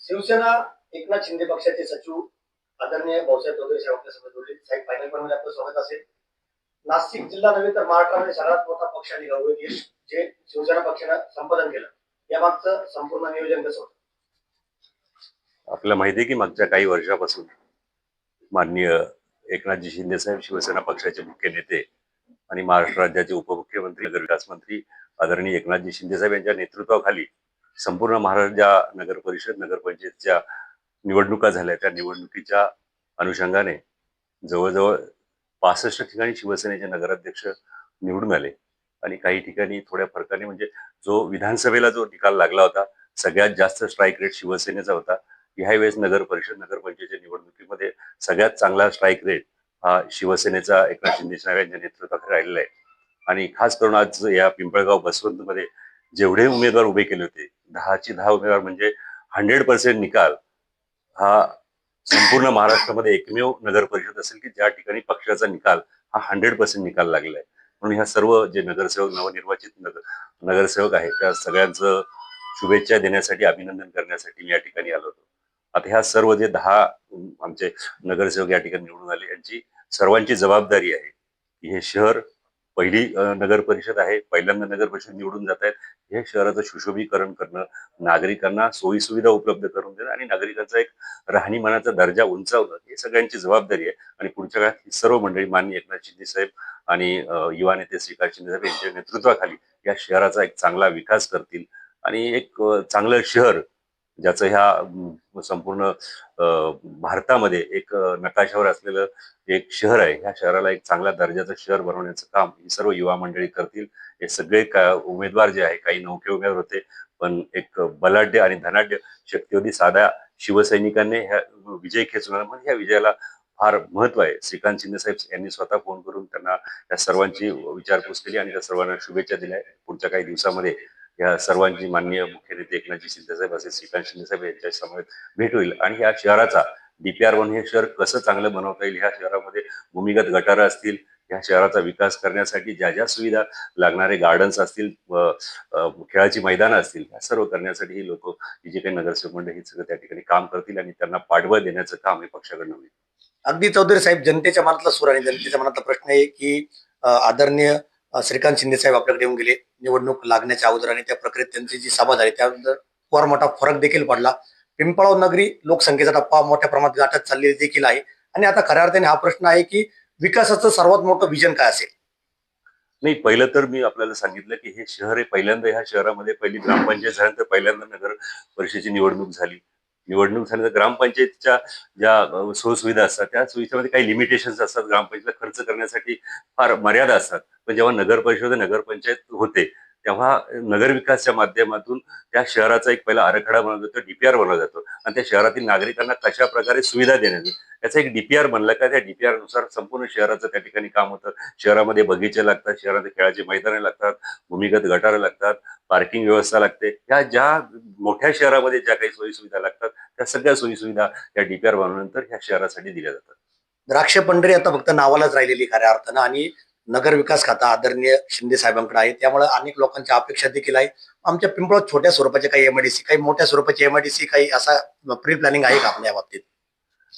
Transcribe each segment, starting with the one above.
शिवसेना एकनाथ शिंदे पक्षाचे सचिव आदरणीय भाऊसाहेब चौधरी साहेब आपल्यासोबत जोडले. साहेब, फायनल मध्ये आपलं स्वागत असेल. नाशिक जिल्हा नव्हे तर महाराष्ट्रामध्ये सर्वात मोठा पक्ष आणि गौरव यश जे शिवसेना पक्षानं संपादन केलं, यामागचं संपूर्ण नियोजन कसं होतं? आपल्याला माहिती आहे की मागच्या काही वर्षापासून माननीय एकनाथजी शिंदे साहेब शिवसेना पक्षाचे मुख्य नेते आणि महाराष्ट्र राज्याचे उपमुख्यमंत्री नगर विकास मंत्री आदरणीय एकनाथजी शिंदे साहेब यांच्या नेतृत्वाखाली संपूर्ण महाराष्ट्र ज्या नगर परिषद नगरपंचायतच्या निवडणुका झाल्या त्या निवडणुकीच्या अनुषंगाने जवळजवळ 65 ठिकाणी शिवसेनेचे नगराध्यक्ष निवडून आले आणि काही ठिकाणी थोड्या फरकाने म्हणजे जो विधानसभेला जो निकाल लागला होता सगळ्यात जास्त स्ट्राईक रेट शिवसेनेचा होता. ह्या वेळेस नगर परिषद नगरपंचायतीच्या निवडणुकीमध्ये सगळ्यात चांगला स्ट्राईक रेट हा शिवसेनेचा एकनाथ शिंदे साहेब यांच्या नेतृत्वाखाली राहिलेला आहे. आणि खास करून आज या पिंपळगाव बसवंतमध्ये जेवढे उमेदवार उभे केले होते 10ची 10 उमेदवार म्हणजे 100% निकाल हा संपूर्ण महाराष्ट्रामध्ये एकमेव नगर परिषद असेल की ज्या ठिकाणी पक्षाचा निकाल हा 100% निकाल लागलेला आहे. म्हणून ह्या सर्व जे नगरसेवक नवनिर्वाचित नगरसेवक आहेत त्या सगळ्यांचं शुभेच्छा देण्यासाठी अभिनंदन करण्यासाठी मी या ठिकाणी आलो होतो. आता ह्या सर्व जे 10 आमचे नगरसेवक या ठिकाणी निवडून आले यांची सर्वांची जबाबदारी आहे की हे शहर पहिली नगर परिषद आहे, पहिल्यांदा नगर परिषद निवडून जात आहेत. हे शहराचं सुशोभीकरण करणं, नागरिकांना सोयी सुविधा उपलब्ध करून देणं आणि नागरिकांचा एक राहणीमानाचा दर्जा उंचावणं ही सगळ्यांची जबाबदारी आहे. आणि पुढच्या काळात ही सर्व मंडळी माननीय एकनाथ शिंदे साहेब आणि युवा नेते श्रीकांत शिंदे साहेब यांच्या नेतृत्वाखाली या शहराचा एक चांगला विकास करतील आणि एक चांगलं शहर ज्याचं ह्या संपूर्ण भारतामध्ये एक नकाशावर असलेलं एक शहर आहे. ह्या शहराला एक चांगल्या दर्जाचं शहर बनवण्याचं काम ही सर्व युवा मंडळी करतील. हे सगळे उमेदवार जे आहे काही नौके उमेदवार होते पण एक बलाढ्य आणि धनाढ्य शक्तिवादी साध्या शिवसैनिकांनी ह्या विजय खेचवला. म्हणजे ह्या विजयाला फार महत्व आहे. श्रीकांत शिंदे साहेब यांनी स्वतः फोन करून त्यांना त्या सर्वांची विचारपूस केली आणि त्या सर्वांना शुभेच्छा दिल्या. पुढच्या काही दिवसामध्ये या सर्वांची माननीय मुख्य नेते एकनाथजी शिंदे साहेब असे श्रीकांत शिंदे साहेब यांच्या समवेत भेट होईल आणि या शहराचा DPR बनवून हे शहर कसं चांगलं बनवता येईल, ह्या शहरामध्ये भूमिगत गटारं असतील, या शहराचा विकास करण्यासाठी ज्या ज्या सुविधा लागणारे गार्डन्स असतील, खेळाची मैदानं असतील, या सर्व करण्यासाठी ही लोक ही जे काही नगरसेवक मंडळ ही सगळं त्या ठिकाणी काम करतील आणि त्यांना पाठबळ देण्याचं काम हे पक्षाकडनं होईल. अगदी चौधरी साहेब, जनतेच्या मनातला सूर आणि जनतेच्या मनातला प्रश्न आहे की आदरणीय श्रीकांत शिंदे साहेब आपल्याकडे येऊन गेले निवडणूक लागण्याच्या अगोदर आणि त्या प्रक्रियेत त्यांची जी सभा झाली त्यानंतर फार मोठा फरक देखील पडला. पिंपळाव नगरी लोकसंख्येचा टप्पा मोठ्या प्रमाणात गाठत चाललेली देखील आहे आणि आता खऱ्या अर्थाने हा प्रश्न आहे की विकासाचं सर्वात मोठं विजन काय असेल? नाही, पहिलं तर मी आपल्याला सांगितलं की हे शहर आहे, पहिल्यांदा ह्या शहरामध्ये पहिली ग्रामपंचायत झाल्यानंतर पहिल्यांदा नगर परिषदेची निवडणूक झाली. निवडणूक झाल्यानंतर ग्रामपंचायतीच्या ज्या सोयीसुविधा असतात त्या सुविधेमध्ये काही लिमिटेशन्स असतात. ग्रामपंचायतीला खर्च करण्यासाठी फार मर्यादा असतात. पण जेव्हा नगर परिषद नगरपंचायत होते तेव्हा नगर विकासच्या माध्यमातून त्या शहराचा एक पहिला आराखडा बनवला जातो, DPR बनवला जातो आणि त्या शहरातील नागरिकांना कशा प्रकारे सुविधा देण्यात येईल याचा एक DPR बनला का त्या DPR नुसार संपूर्ण शहराचं त्या ठिकाणी काम होतं. शहरामध्ये बगीचे लागतात, शहरामध्ये खेळाची मैदाने लागतात, भूमिगत गटारं लागतात, पार्किंग व्यवस्था लागते. ह्या ज्या मोठ्या शहरामध्ये ज्या काही सोयी सुविधा लागतात त्या सगळ्या सोयी सुविधा या DPR बनवल्यानंतर ह्या शहरासाठी दिल्या जातात. द्राक्ष पंढरी आता फक्त नावालाच राहिलेली खऱ्या अर्थानं आणि नगर विकास खाता आदरणीय शिंदे साहेबांकडे आहे. त्यामुळे अनेक लोकांच्या अपेक्षा देखील आहे. आमच्या पिंपळात छोट्या स्वरूपाचे काही MIDC, काही मोठ्या स्वरूपाचे MIDC, काही असा प्री प्लॅनिंग आहे का आपल्या बाबतीत?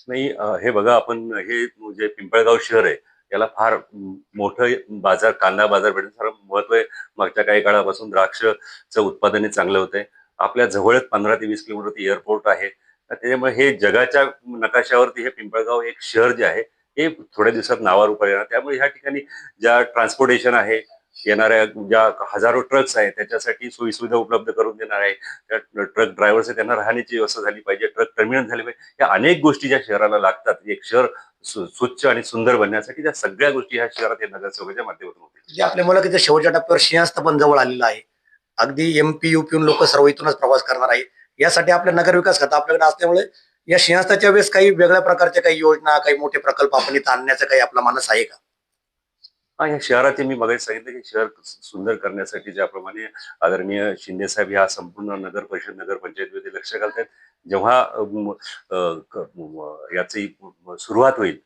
नाही, हे बघा, आपण हे जे पिंपळगाव शहर आहे याला फार मोठं बाजार, कांदा बाजार भेटण्याचं फार महत्व आहे. मागच्या काही काळापासून द्राक्षचं उत्पादन चांगलं होतंय. आपल्या जवळच 15 ते 20 किलोमीटर एअरपोर्ट आहे. तर त्याच्यामुळे हे जगाच्या नकाशावरती हे पिंपळगाव एक शहर जे आहे हे थोड्या दिवसात नावावर उभं येणार. त्यामुळे ह्या ठिकाणी ज्या ट्रान्सपोर्टेशन आहे, येणाऱ्या ज्या हजारो ट्रक्स आहेत त्याच्यासाठी सोयी सुविधा उपलब्ध करून देणार आहे. त्या ट्रक ड्रायव्हर्स आहे त्यांना राहण्याची व्यवस्था झाली पाहिजे, ट्रक टर्मिनल झाली पाहिजे. या अनेक गोष्टी ज्या शहराला लागतात एक शहर स्वच्छ आणि सुंदर बनण्यासाठी, त्या सगळ्या गोष्टी ह्या शहरात नगरसेवकाच्या माध्यमातून होतील. जे आपल्या मुलाखतीच्या शेवटच्या टप्प्यावर सिंहस्थ पण जवळ आलेला आहे. अगदी MP UP लोक सर्व इथूनच प्रवास करणार आहे. यासाठी आपल्या नगर विकास खाता आपल्याकडे असल्यामुळे या सिंहस्थाच्या वेळेस काही वेगळ्या प्रकारच्या काही योजना, काही मोठे प्रकल्प आपण इथं आणण्याचा काही आपला मानस आहे का? हा, ह्या शहराचे मी मगाशी सांगितलं की शहर सुंदर करण्यासाठी ज्याप्रमाणे आदरणीय शिंदे साहेब ह्या संपूर्ण नगर परिषद नगरपंचायतीमध्ये लक्ष घालतायत. जेव्हा याची सुरुवात होईल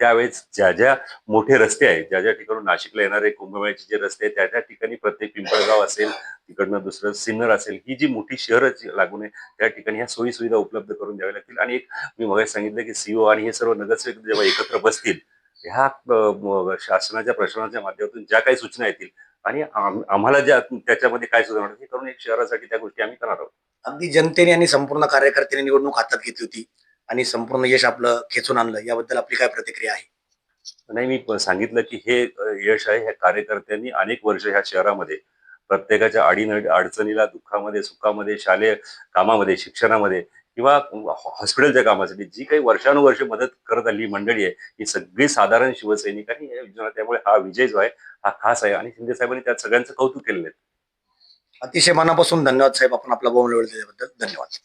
त्यावेळेस ज्या ज्या मोठे रस्ते आहेत, ज्या ज्या ठिकाणून नाशिकला येणारे कुंभमेळ्याचे जे रस्ते आहेत, त्या त्या ठिकाणी प्रत्येक पिंपळगाव असेल, तिकडनं दुसरं सिन्नर असेल, ही जी मोठी शहरं जी लागून आहे, त्या ठिकाणी ह्या सोयी सुविधा उपलब्ध करून द्याव्या लागतील. आणि एक मी मगाशी सांगितलं की सीओ आणि हे सर्व नगरसेवक जेव्हा एकत्र बसतील, ह्या शासनाच्या प्रशासनाच्या माध्यमातून ज्या काही सूचना येतील आणि आम्हाला ज्या त्याच्यामध्ये काय सुधारणा होईल, हे करून एक शहरासाठी त्या गोष्टी आम्ही करणार आहोत. अगदी जनतेने आणि संपूर्ण कार्यकर्त्यांनी निवडणूक हातात घेतली होती आणि संपूर्ण यश आपलं खेचून आणलं, याबद्दल आपली काय प्रतिक्रिया आहे? नाही, मी सांगितलं की हे यश आहे ह्या कार्यकर्त्यांनी अनेक वर्ष ह्या शहरामध्ये प्रत्येकाच्या अडचणीला, दुःखामध्ये, सुखामध्ये, शालेय कामामध्ये, शिक्षणामध्ये किंवा हॉस्पिटलच्या कामासाठी जी काही वर्षानुवर्ष मदत करत आलेली मंडळी आहे, ही सगळी साधारण शिवसैनिक आणि या योजना. त्यामुळे हा विजय जो आहे हा खास आहे आणि शिंदे साहेबांनी त्यात सगळ्यांचं कौतुक केलेलं आहे. अतिशय मनापासून धन्यवाद साहेब, आपण आपला बहुमूल्य वेळ दिल्याबद्दल धन्यवाद.